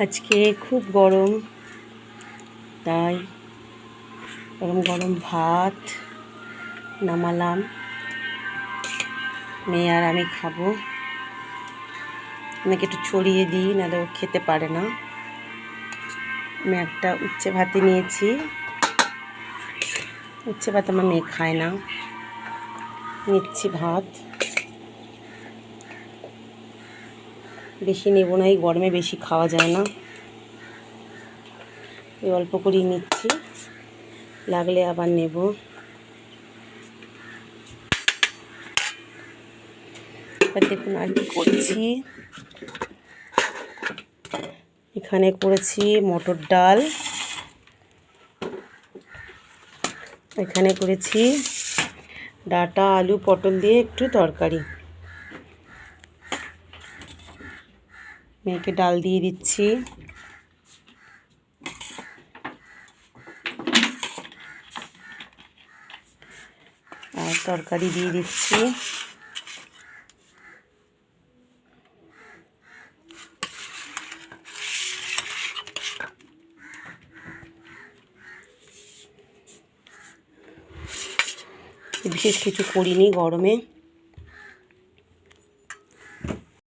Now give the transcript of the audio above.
আজকে খুব গরম, তাই গরম গরম ভাত নামালাম। মেয়ে আর আমি খাবো। মেয়েকে একটু ছড়িয়ে দিই, নাহলে ও খেতে পারে না। আমি একটা উচ্ছে ভাতে নিয়েছি। উচ্ছে ভাত আমার মেয়ে খায় না। নিচ্ছি ভাত, বেশি নেব না, এই গরমে বেশি খাওয়া যায় না। এই অল্প করেই নিচ্ছি, লাগলে আবার নেব। এবার দেখুন আর কি করছি। এখানে করেছি মটর ডাল, এখানে করেছি ডাঁটা আলু পটল দিয়ে একটু তরকারি। মেয়েকে ডাল দিয়ে দিচ্ছি, আর তরকারি দিয়ে দিচ্ছি। বিশেষ কিছু করিনি গরমে।